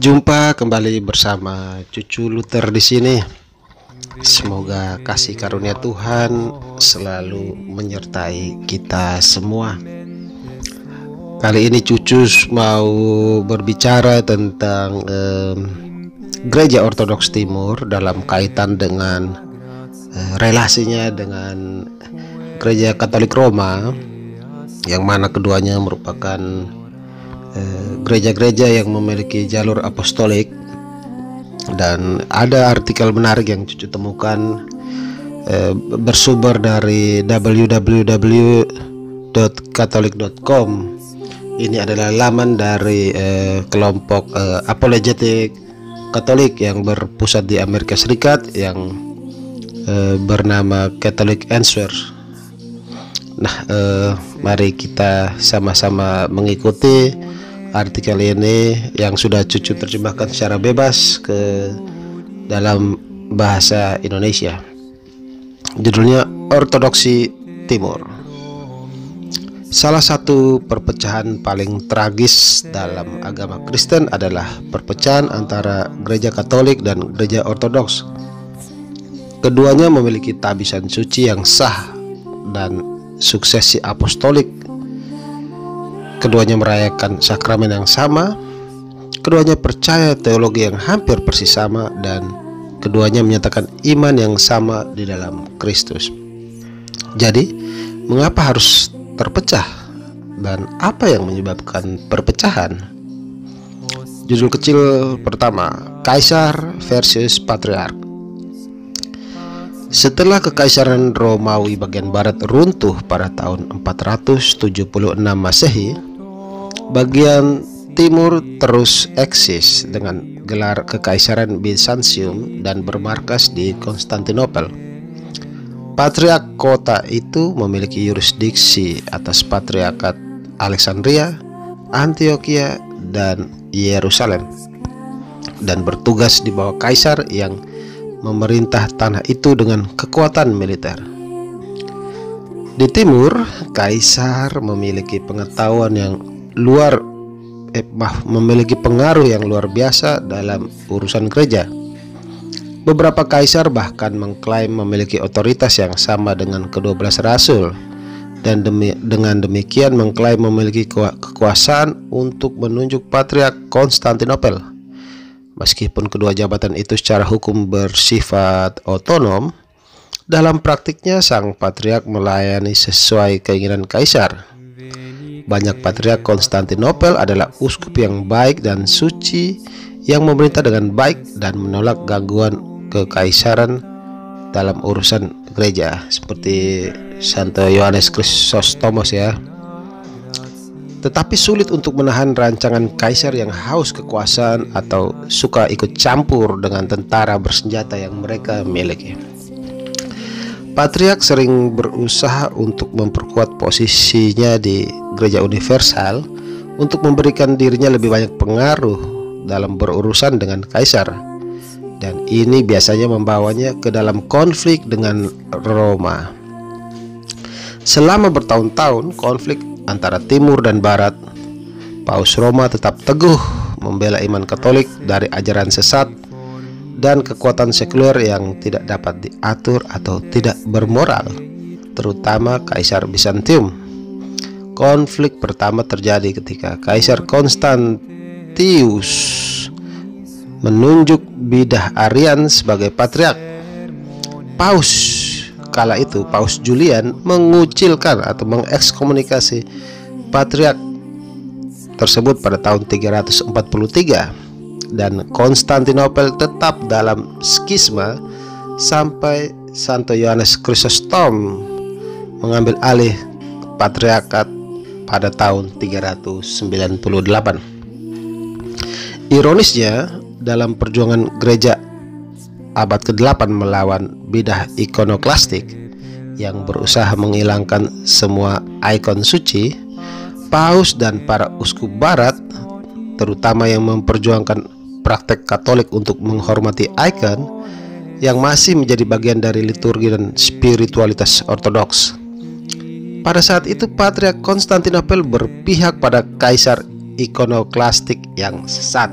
Jumpa kembali bersama Cucu Luther di sini. Semoga kasih karunia Tuhan selalu menyertai kita semua. Kali ini Cucu mau berbicara tentang Gereja Ortodoks Timur dalam kaitan dengan relasinya dengan Gereja Katolik Roma, yang mana keduanya merupakan gereja-gereja yang memiliki jalur apostolik. Dan ada artikel menarik yang Cucu temukan bersumber dari www.katolik.com. Ini adalah laman dari kelompok apologetik Katolik yang berpusat di Amerika Serikat yang bernama Catholic Answer. Nah, mari kita sama-sama mengikuti artikel ini yang sudah Cucu terjemahkan secara bebas ke dalam bahasa Indonesia. Judulnya Ortodoksi Timur. Salah satu perpecahan paling tragis dalam agama Kristen adalah perpecahan antara Gereja Katolik dan Gereja Ortodoks. Keduanya memiliki tabisan suci yang sah dan suksesi apostolik. Keduanya merayakan sakramen yang sama, keduanya percaya teologi yang hampir persis sama, dan keduanya menyatakan iman yang sama di dalam Kristus. Jadi, mengapa harus terpecah dan apa yang menyebabkan perpecahan? Judul kecil pertama, Kaisar versus Patriark. Setelah Kekaisaran Romawi bagian barat runtuh pada tahun 476 Masehi, bagian timur terus eksis dengan gelar Kekaisaran Bizantium dan bermarkas di Konstantinopel. Patriark kota itu memiliki yurisdiksi atas Patriarkat Alexandria, Antioquia, dan Yerusalem, dan bertugas di bawah kaisar yang memerintah tanah itu dengan kekuatan militer. Di timur, kaisar memiliki memiliki pengaruh yang luar biasa dalam urusan gereja. Beberapa kaisar bahkan mengklaim memiliki otoritas yang sama dengan ke-12 rasul, dan dengan demikian mengklaim memiliki kekuasaan untuk menunjuk Patriark Konstantinopel. Meskipun kedua jabatan itu secara hukum bersifat otonom, dalam praktiknya sang patriark melayani sesuai keinginan kaisar. Banyak patriark Konstantinopel adalah uskup yang baik dan suci, yang memerintah dengan baik dan menolak gangguan kekaisaran dalam urusan gereja, seperti Santo Yohanes Chrysostomos ya. Tetapi sulit untuk menahan rancangan kaisar yang haus kekuasaan atau suka ikut campur dengan tentara bersenjata yang mereka miliki. Patriark sering berusaha untuk memperkuat posisinya di gereja universal untuk memberikan dirinya lebih banyak pengaruh dalam berurusan dengan kaisar, dan ini biasanya membawanya ke dalam konflik dengan Roma. Selama bertahun-tahun konflik antara timur dan barat, Paus Roma tetap teguh membela iman Katolik dari ajaran sesat dan kekuatan sekuler yang tidak dapat diatur atau tidak bermoral, terutama Kaisar Bizantium. Konflik pertama terjadi ketika Kaisar Konstantius menunjuk bidah Arian sebagai patriark. Kala itu Paus Julian mengucilkan atau mengekskomunikasi patriark tersebut pada tahun 343, dan Konstantinopel tetap dalam skisma sampai Santo Yohanes Chrysostom mengambil alih patriarkat pada tahun 398. Ironisnya, dalam perjuangan gereja abad ke-8 melawan bidah ikonoklastik yang berusaha menghilangkan semua ikon suci, Paus dan para uskup barat, terutama yang memperjuangkan praktek Katolik untuk menghormati ikon yang masih menjadi bagian dari liturgi dan spiritualitas Ortodoks. Pada saat itu Patriark Konstantinopel berpihak pada kaisar ikonoklastik yang sesat.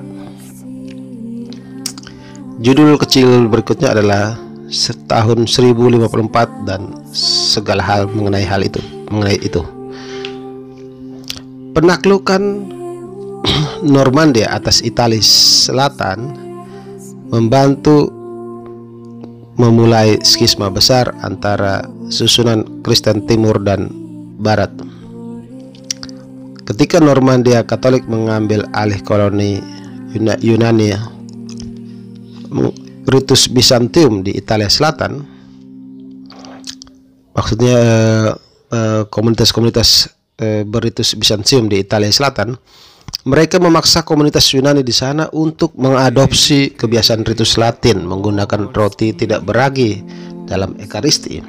Judul kecil berikutnya adalah tahun 1054 dan segala hal mengenai itu. Penaklukan Normandia atas Italia Selatan membantu memulai skisma besar antara susunan Kristen Timur dan Barat. Ketika Normandia Katolik mengambil alih koloni Yunani Ritus Bizantium di Italia Selatan, maksudnya komunitas-komunitas beritus Bizantium di Italia Selatan, mereka memaksa komunitas Yunani di sana untuk mengadopsi kebiasaan ritus Latin menggunakan roti tidak beragi dalam Ekaristi.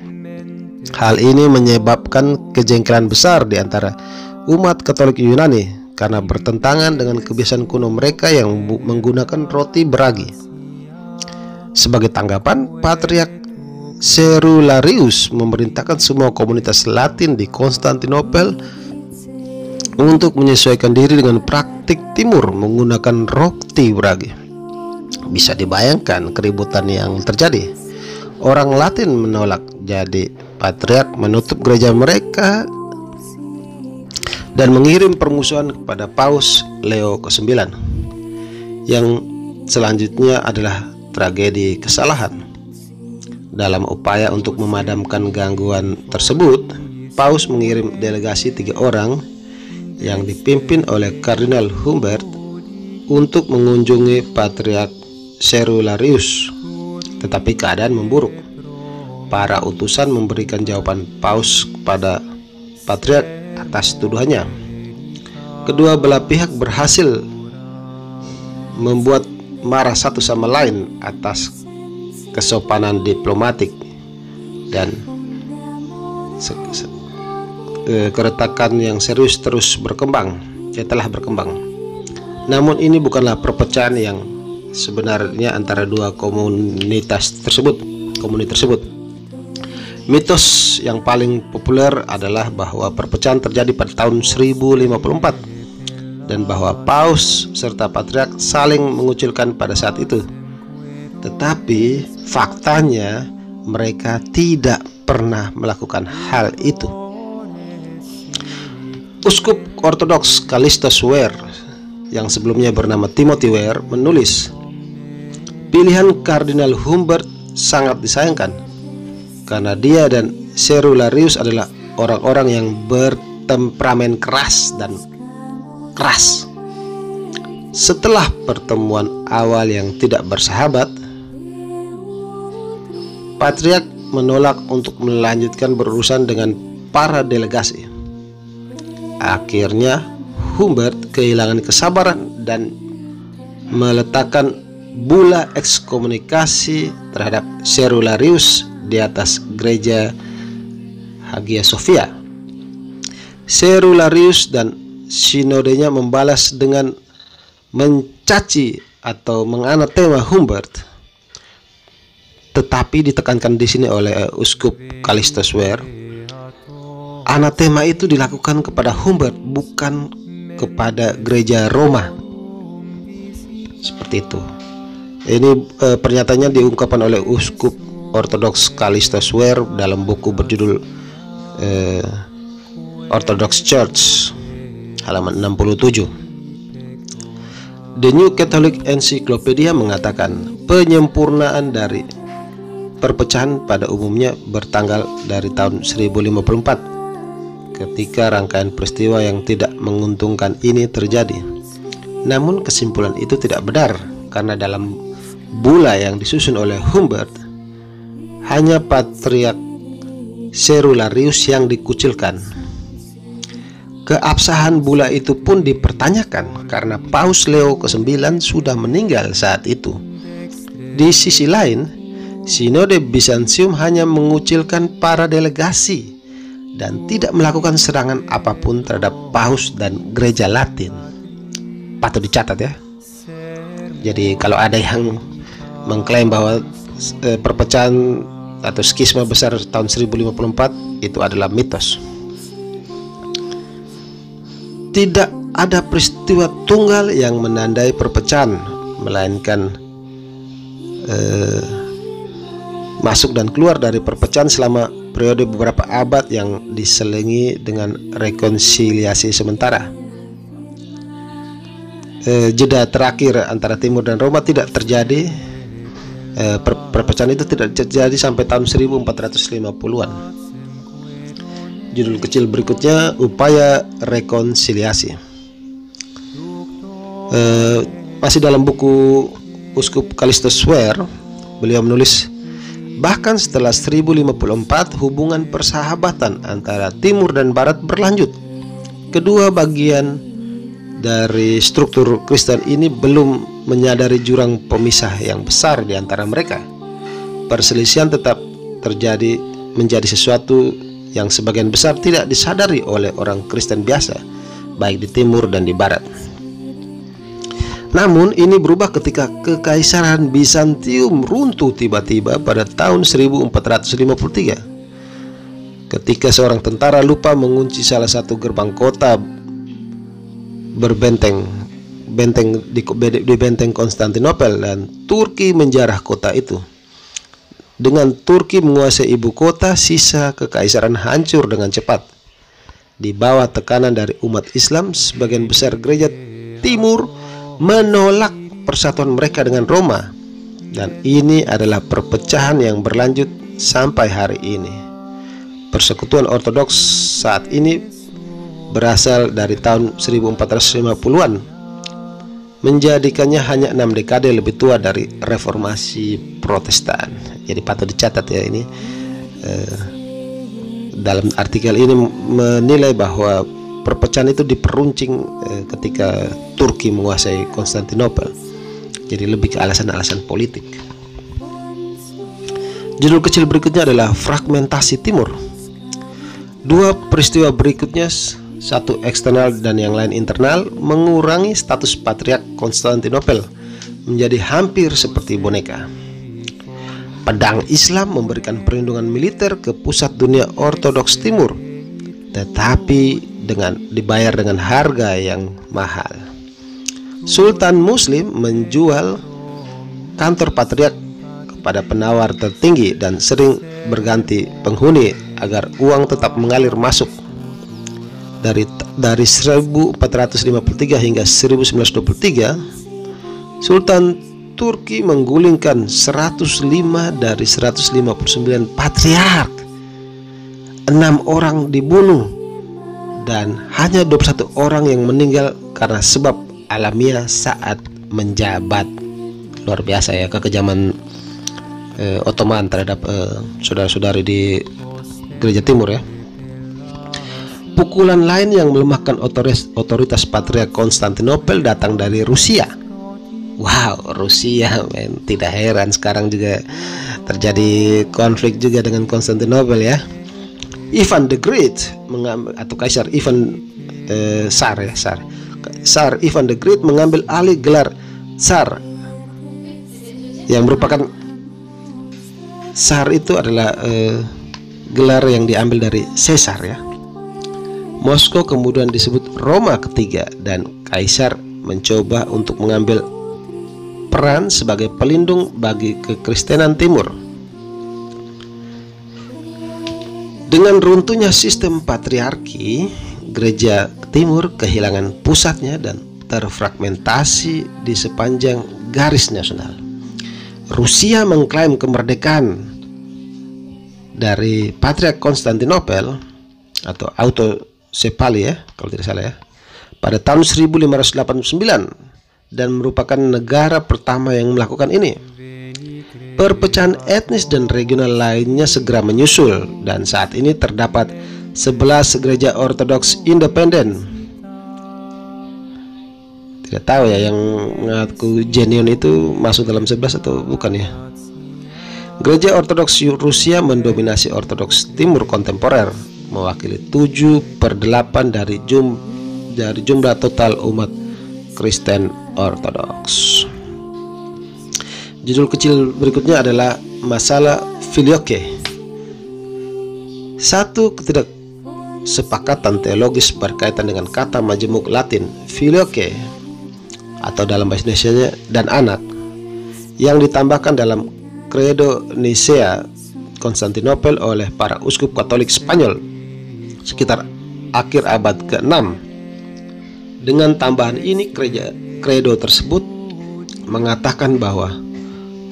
Hal ini menyebabkan kejengkelan besar di antara umat Katolik Yunani karena bertentangan dengan kebiasaan kuno mereka yang menggunakan roti beragi. Sebagai tanggapan, Patriark Cerularius memerintahkan semua komunitas Latin di Konstantinopel untuk menyesuaikan diri dengan praktik Timur menggunakan roti beragi. Bisa dibayangkan keributan yang terjadi. Orang Latin menolak, jadi Patriark menutup gereja mereka dan mengirim permusuhan kepada Paus Leo ke-9. Yang selanjutnya adalah tragedi kesalahan. Dalam upaya untuk memadamkan gangguan tersebut, Paus mengirim delegasi 3 orang yang dipimpin oleh Kardinal Humbert untuk mengunjungi Patriark Cerularius, tetapi keadaan memburuk. Para utusan memberikan jawaban Paus kepada Patriark atas tuduhannya. Kedua belah pihak berhasil membuat marah satu sama lain atas kesopanan diplomatik dan keretakan yang serius telah berkembang. Namun ini bukanlah perpecahan yang sebenarnya antara dua komunitas tersebut. Mitos yang paling populer adalah bahwa perpecahan terjadi pada tahun 1054 dan bahwa Paus serta Patriark saling mengucilkan pada saat itu. Tetapi faktanya mereka tidak pernah melakukan hal itu. Uskup Ortodoks Kallistos Ware yang sebelumnya bernama Timothy Ware menulis, pilihan Kardinal Humbert sangat disayangkan karena dia dan Cerularius adalah orang-orang yang bertemperamen keras dan keras. Setelah pertemuan awal yang tidak bersahabat, Patriark menolak untuk melanjutkan berurusan dengan para delegasi. Akhirnya Humbert kehilangan kesabaran dan meletakkan bula ekskomunikasi terhadap Cerularius di atas gereja Hagia Sophia. Cerularius dan sinodenya membalas dengan mencaci atau menganatema Humbert, tetapi ditekankan di sini oleh Uskup Kallistos Ware. Anatema itu dilakukan kepada Humbert, bukan kepada gereja Roma. Seperti itu. Ini pernyataannya diungkapkan oleh Uskup Ortodoks Kallistos Ware dalam buku berjudul Orthodox Church halaman 67. The New Catholic Encyclopedia mengatakan penyempurnaan dari perpecahan pada umumnya bertanggal dari tahun 1054 ketika rangkaian peristiwa yang tidak menguntungkan ini terjadi. Namun kesimpulan itu tidak benar karena dalam bula yang disusun oleh Humbert hanya Patriark Cerularius yang dikucilkan. Keabsahan bula itu pun dipertanyakan karena Paus Leo ke-9 sudah meninggal saat itu. Di sisi lain, Sinode Bizantium hanya mengucilkan para delegasi dan tidak melakukan serangan apapun terhadap Paus dan Gereja Latin. Patut dicatat ya. Jadi kalau ada yang mengklaim bahwa perpecahan atau skisma besar tahun 1054 itu adalah mitos. Tidak ada peristiwa tunggal yang menandai perpecahan, melainkan masuk dan keluar dari perpecahan selama periode beberapa abad yang diselingi dengan rekonsiliasi sementara. Jeda terakhir antara Timur dan Roma tidak terjadi. Perpecahan itu tidak terjadi sampai tahun 1450-an. Judul kecil berikutnya, upaya rekonsiliasi. Masih dalam buku Uskup Kallistos Ware, beliau menulis, bahkan setelah 1054 hubungan persahabatan antara Timur dan Barat berlanjut. Kedua bagian dari struktur Kristen ini belum menyadari jurang pemisah yang besar di antara mereka. Perselisihan tetap terjadi menjadi sesuatu yang sebagian besar tidak disadari oleh orang Kristen biasa, baik di Timur dan di Barat. Namun ini berubah ketika Kekaisaran Bizantium runtuh tiba-tiba pada tahun 1453. Ketika seorang tentara lupa mengunci salah satu gerbang kota benteng di benteng Konstantinopel, dan Turki menjarah kota itu. Dengan Turki menguasai ibu kota, sisa kekaisaran hancur dengan cepat. Di bawah tekanan dari umat Islam, sebagian besar gereja Timur menolak persatuan mereka dengan Roma, dan ini adalah perpecahan yang berlanjut sampai hari ini. Persekutuan Ortodoks saat ini berasal dari tahun 1450-an, menjadikannya hanya 6 dekade lebih tua dari Reformasi Protestan. Jadi patut dicatat ya, ini dalam artikel ini menilai bahwa perpecahan itu diperuncing ketika Turki menguasai Konstantinopel. Jadi lebih ke alasan-alasan politik. Judul kecil berikutnya adalah fragmentasi Timur. Dua peristiwa berikutnya, satu eksternal dan yang lain internal, mengurangi status Patriark Konstantinopel menjadi hampir seperti boneka. Pedang Islam memberikan perlindungan militer ke pusat dunia Ortodoks Timur, tetapi dibayar dengan harga yang mahal. Sultan Muslim menjual kantor Patriark kepada penawar tertinggi dan sering berganti penghuni agar uang tetap mengalir masuk. Dari 1453 hingga 1923, Sultan Turki menggulingkan 105 dari 159 patriark. 6 orang dibunuh dan hanya 21 orang yang meninggal karena sebab alamiah saat menjabat. Luar biasa ya kekejaman Ottoman terhadap saudara-saudari di gereja Timur ya. Pukulan lain yang melemahkan otoritas Patriark Konstantinopel datang dari Rusia. Wow, Rusia, men. Tidak heran sekarang juga terjadi konflik juga dengan Konstantinopel ya. Ivan the Great atau Kaisar Ivan Tsar Ivan the Great mengambil alih gelar Tsar, yang merupakan Tsar itu adalah gelar yang diambil dari Caesar ya. Moskow kemudian disebut Roma ketiga, dan Kaisar mencoba untuk mengambil peran sebagai pelindung bagi kekristenan Timur. Dengan runtuhnya sistem patriarki, gereja Timur kehilangan pusatnya dan terfragmentasi di sepanjang garis nasional. Rusia mengklaim kemerdekaan dari Patriark Konstantinopel atau Autocephaly ya, kalau tidak salah ya, pada tahun 1589 dan merupakan negara pertama yang melakukan ini. Perpecahan etnis dan regional lainnya segera menyusul, dan saat ini terdapat 11 gereja Ortodoks independen. Tidak tahu ya yang mengaku genuine itu masuk dalam 11 atau bukan ya. Gereja Ortodoks Rusia mendominasi Ortodoks Timur kontemporer, mewakili 7/8 dari jumlah total umat Kristen Ortodoks. Judul kecil berikutnya adalah masalah filioque. Satu ketidaksepakatan teologis berkaitan dengan kata majemuk Latin filioque atau dalam bahasa Indonesianya dan anak, yang ditambahkan dalam Credo Nicea Konstantinopel oleh para uskup Katolik Spanyol sekitar akhir abad ke-6. Dengan tambahan ini, Credo tersebut mengatakan bahwa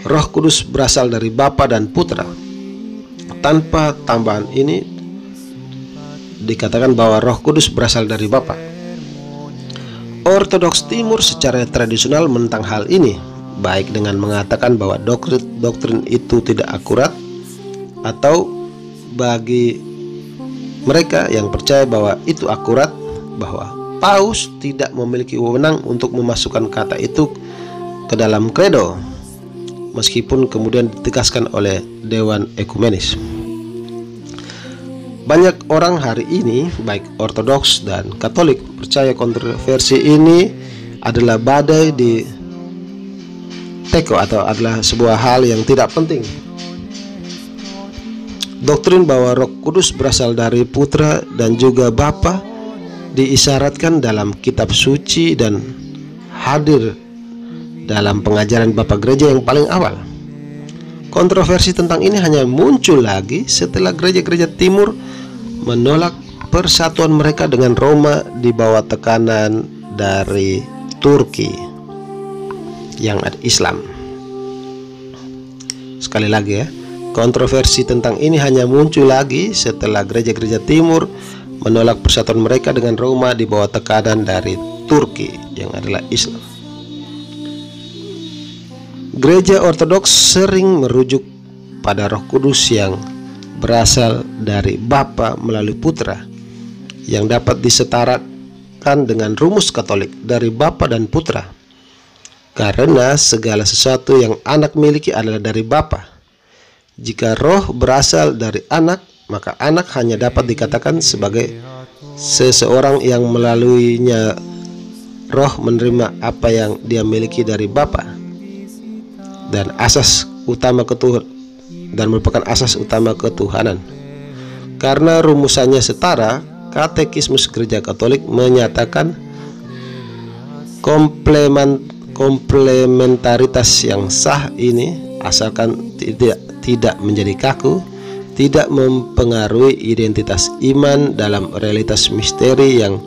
Roh Kudus berasal dari Bapa dan Putra. Tanpa tambahan ini dikatakan bahwa Roh Kudus berasal dari Bapa. Ortodoks Timur secara tradisional menentang hal ini, baik dengan mengatakan bahwa doktrin itu tidak akurat, atau bagi mereka yang percaya bahwa itu akurat, bahwa Paus tidak memiliki wewenang untuk memasukkan kata itu ke dalam Credo, meskipun kemudian ditegaskan oleh Dewan Ekumenis. Banyak orang hari ini, baik Ortodoks dan Katolik, percaya kontroversi ini adalah badai di teko atau adalah sebuah hal yang tidak penting. Doktrin bahwa Roh Kudus berasal dari Putra dan juga Bapa diisyaratkan dalam kitab suci dan hadir dalam pengajaran Bapak Gereja yang paling awal. Kontroversi tentang ini hanya muncul lagi setelah gereja-gereja Timur menolak persatuan mereka dengan Roma di bawah tekanan dari Turki yang ada Islam. Sekali lagi ya, kontroversi tentang ini hanya muncul lagi setelah gereja-gereja Timur menolak persatuan mereka dengan Roma di bawah tekanan dari Turki yang adalah Islam. Gereja Ortodoks sering merujuk pada Roh Kudus yang berasal dari Bapa melalui Putra, yang dapat disetarakan dengan rumus Katolik dari Bapa dan Putra, karena segala sesuatu yang anak miliki adalah dari Bapa. Jika roh berasal dari anak, maka anak hanya dapat dikatakan sebagai seseorang yang melaluinya roh menerima apa yang dia miliki dari Bapa, dan asas utama dan merupakan asas utama ketuhanan. Karena rumusannya setara, Katekismus Gereja Katolik menyatakan komplementaritas yang sah ini, asalkan tidak menjadi kaku, tidak mempengaruhi identitas iman dalam realitas misteri yang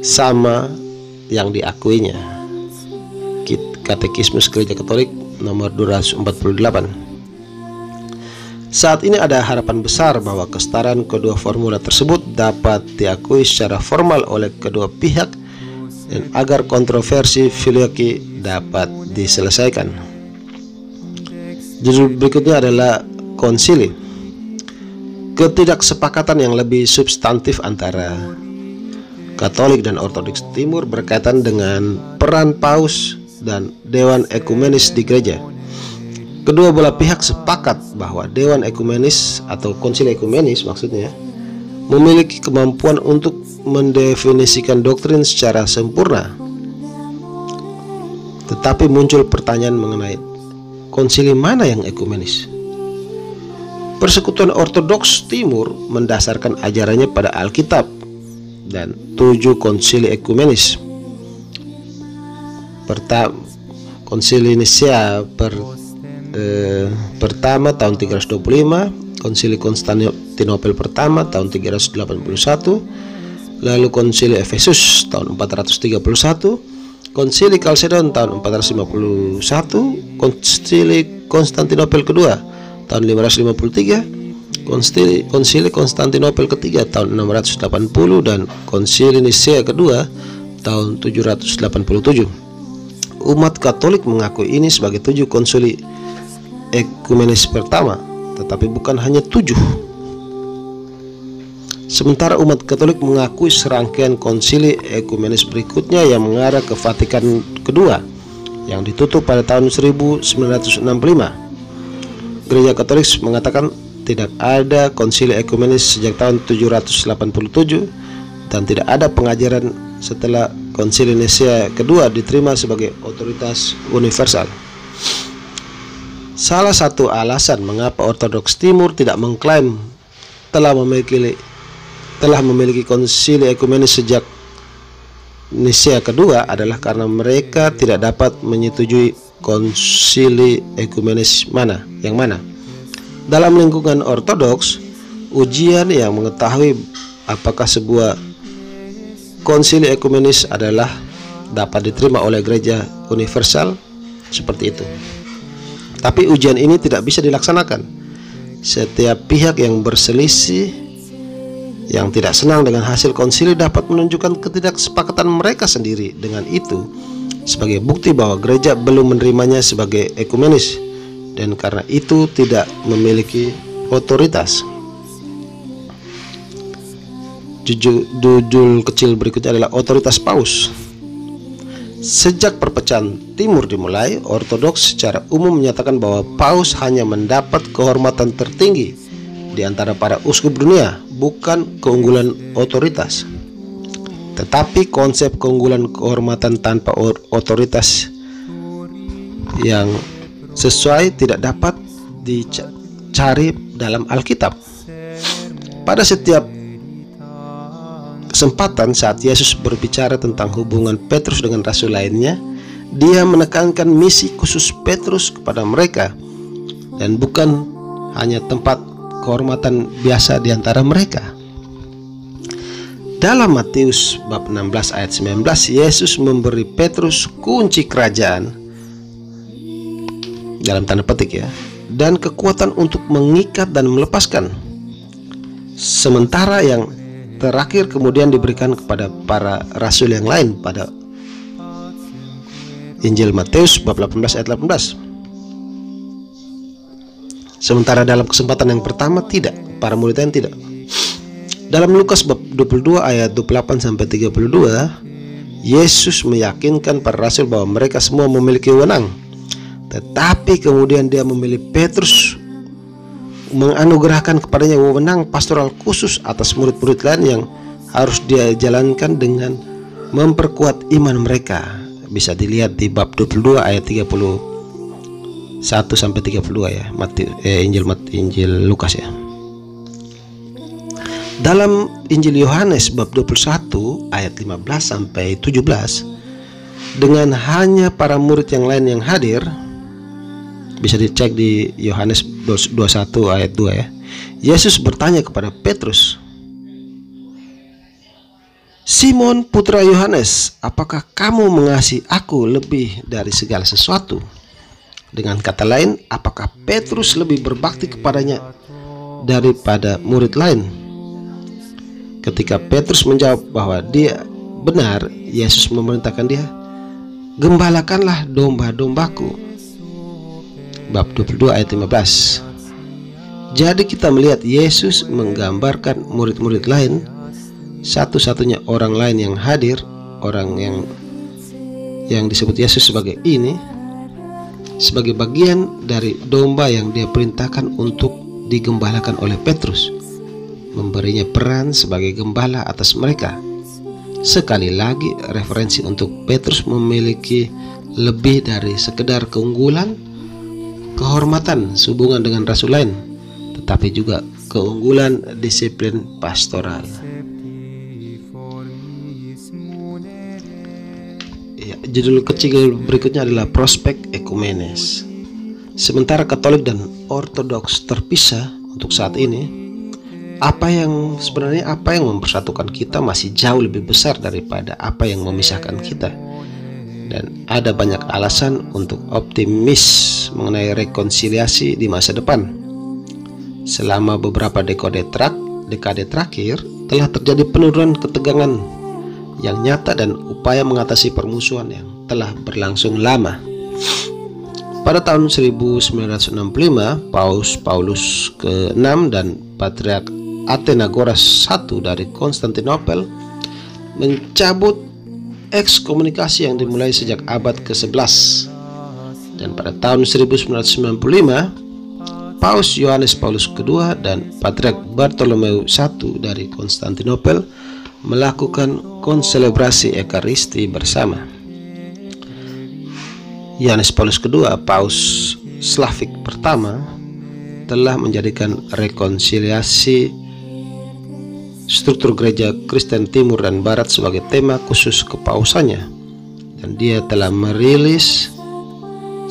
sama yang diakuinya. Katekismus Gereja Katolik nomor 248. Saat ini ada harapan besar bahwa kesetaraan kedua formula tersebut dapat diakui secara formal oleh kedua pihak, dan agar kontroversi filioki dapat diselesaikan. Judul berikutnya adalah konsili. Ketidaksepakatan yang lebih substantif antara Katolik dan Ortodoks Timur berkaitan dengan peran Paus dan Dewan Ekumenis di gereja. Kedua belah pihak sepakat bahwa Dewan Ekumenis atau Konsili Ekumenis maksudnya memiliki kemampuan untuk mendefinisikan doktrin secara sempurna. Tetapi muncul pertanyaan mengenai konsili mana yang ekumenis. Persekutuan Ortodoks Timur mendasarkan ajarannya pada Alkitab dan 7 konsili ekumenis. Konsili Nicea pertama tahun 325, Konsili Konstantinopel pertama tahun 381, lalu Konsili Efesus tahun 431, Konsili Kalsedon tahun 451, Konsili Konstantinopel kedua tahun 553, Konsili Konstantinopel ketiga tahun 680, dan Konsili Nicea kedua tahun 787. Umat Katolik mengakui ini sebagai 7 konsili ekumenis pertama, tetapi bukan hanya 7. Sementara umat Katolik mengakui serangkaian konsili ekumenis berikutnya yang mengarah ke Vatikan kedua yang ditutup pada tahun 1965. Gereja Katolik mengatakan tidak ada konsili ekumenis sejak tahun 787 dan tidak ada pengajaran setelah Konsili Nicea kedua diterima sebagai otoritas universal. Salah satu alasan mengapa Ortodoks Timur tidak mengklaim telah memiliki konsili ekumenis sejak Nicea kedua adalah karena mereka tidak dapat menyetujui konsili ekumenis mana? Yang mana? Dalam lingkungan ortodoks, ujian yang mengetahui apakah sebuah konsili ekumenis adalah dapat diterima oleh gereja universal seperti itu. Tapi ujian ini tidak bisa dilaksanakan. Setiap pihak yang berselisih, yang tidak senang dengan hasil konsili dapat menunjukkan ketidaksepakatan mereka sendiri dengan itu sebagai bukti bahwa gereja belum menerimanya sebagai ekumenis, dan karena itu tidak memiliki otoritas. Judul kecil berikutnya adalah otoritas Paus. Sejak perpecahan Timur dimulai, Ortodoks secara umum menyatakan bahwa Paus hanya mendapat kehormatan tertinggi di antara para uskup dunia, bukan keunggulan otoritas. Tetapi konsep keunggulan kehormatan tanpa otoritas yang sesuai tidak dapat dicari dalam Alkitab. Pada setiap kesempatan saat Yesus berbicara tentang hubungan Petrus dengan rasul lainnya, dia menekankan misi khusus Petrus kepada mereka dan bukan hanya tempat kehormatan biasa di antara mereka. Dalam Matius bab 16 ayat 19, Yesus memberi Petrus kunci kerajaan, dalam tanda petik ya, dan kekuatan untuk mengikat dan melepaskan. Sementara yang terakhir kemudian diberikan kepada para rasul yang lain pada Injil Matius bab 18 ayat 18. Sementara dalam kesempatan yang pertama tidak, para murid lain tidak. Dalam Lukas bab 22 ayat 28 sampai 32, Yesus meyakinkan para rasul bahwa mereka semua memiliki wewenang. Tetapi kemudian dia memilih Petrus, menganugerahkan kepadanya wewenang pastoral khusus atas murid-murid lain yang harus dia jalankan dengan memperkuat iman mereka. Bisa dilihat di bab 22 ayat 31 sampai 32 ya, Injil Lukas ya. Dalam Injil Yohanes bab 21 ayat 15 sampai 17, dengan hanya para murid yang lain yang hadir, bisa dicek di Yohanes 21 ayat 2 ya. Yesus bertanya kepada Petrus, "Simon putra Yohanes, apakah kamu mengasihi aku lebih dari segala sesuatu?" Dengan kata lain, apakah Petrus lebih berbakti kepadanya daripada murid lain? Ketika Petrus menjawab bahwa dia benar, Yesus memerintahkan dia, "Gembalakanlah domba-dombaku." Bab 22 ayat 15. Jadi kita melihat Yesus menggambarkan murid-murid lain, satu-satunya orang lain yang hadir, orang yang disebut Yesus sebagai ini, sebagai bagian dari domba yang dia perintahkan untuk digembalakan oleh Petrus, memberinya peran sebagai gembala atas mereka. Sekali lagi referensi untuk Petrus memiliki lebih dari sekedar keunggulan, kehormatan sehubungan dengan rasul lain, tetapi juga keunggulan disiplin pastoral. Ya, judul kecil berikutnya adalah prospek ekumenes. Sementara Katolik dan Ortodoks terpisah untuk saat ini, apa yang mempersatukan kita masih jauh lebih besar daripada apa yang memisahkan kita. Dan ada banyak alasan untuk optimis mengenai rekonsiliasi di masa depan. Selama beberapa dekade terakhir telah terjadi penurunan ketegangan yang nyata dan upaya mengatasi permusuhan yang telah berlangsung lama. Pada tahun 1965, Paulus ke-6 dan Patriark Athenagoras I dari Konstantinopel mencabut ekskomunikasi yang dimulai sejak abad ke-11. Dan pada tahun 1995, Paus Yohanes Paulus II dan Patriark Bartolomeu I dari Konstantinopel melakukan konselebrasi Ekaristi bersama. Yohanes Paulus II, Paus Slavik pertama, telah menjadikan rekonsiliasi struktur gereja Kristen Timur dan Barat sebagai tema khusus kepausannya, dan dia telah merilis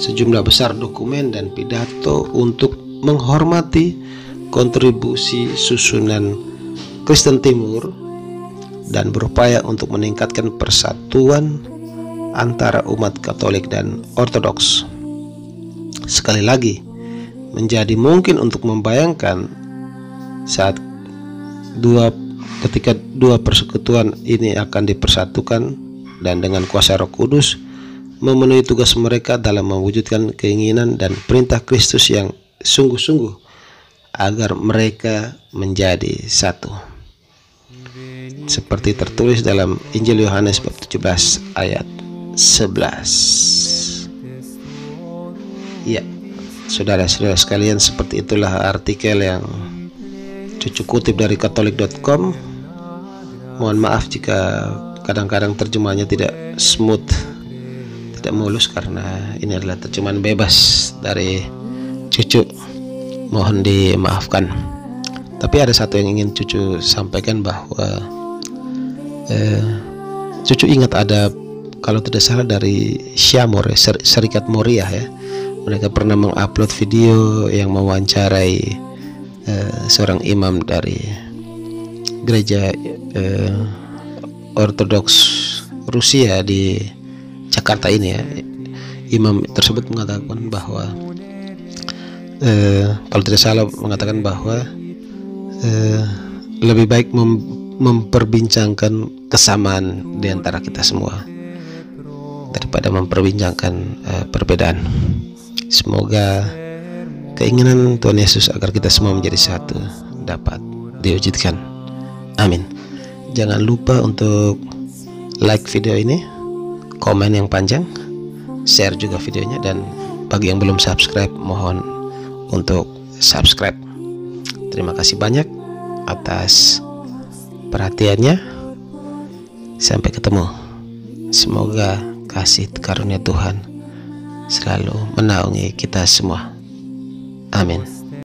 sejumlah besar dokumen dan pidato untuk menghormati kontribusi susunan Kristen Timur dan berupaya untuk meningkatkan persatuan antara umat Katolik dan Ortodoks. Sekali lagi, menjadi mungkin untuk membayangkan saat ketika dua persekutuan ini akan dipersatukan dan dengan kuasa Roh Kudus memenuhi tugas mereka dalam mewujudkan keinginan dan perintah Kristus yang sungguh-sungguh agar mereka menjadi satu. Seperti tertulis dalam Injil Yohanes bab 17 ayat 11. Ya, saudara-saudara sekalian, seperti itulah artikel yang Cucu kutip dari katolik.com. Mohon maaf jika kadang-kadang terjemahannya tidak smooth, tidak mulus, karena ini adalah terjemahan bebas dari Cucu. Mohon dimaafkan. Tapi ada satu yang ingin Cucu sampaikan, bahwa Cucu ingat ada, kalau tidak salah dari Syamor, Serikat Moriah ya, mereka pernah mengupload video yang mewawancarai seorang imam dari gereja Ortodoks Rusia di Jakarta ini ya. Imam tersebut mengatakan bahwa kalau tidak salah mengatakan bahwa lebih baik memperbincangkan kesamaan di antara kita semua daripada memperbincangkan perbedaan. Semoga keinginan Tuhan Yesus agar kita semua menjadi satu dapat diwujudkan. Amin. Jangan lupa untuk like video ini, komen yang panjang, share juga videonya, dan bagi yang belum subscribe mohon untuk subscribe. Terima kasih banyak atas perhatiannya. Sampai ketemu. Semoga kasih karunia Tuhan selalu menaungi kita semua. Amin.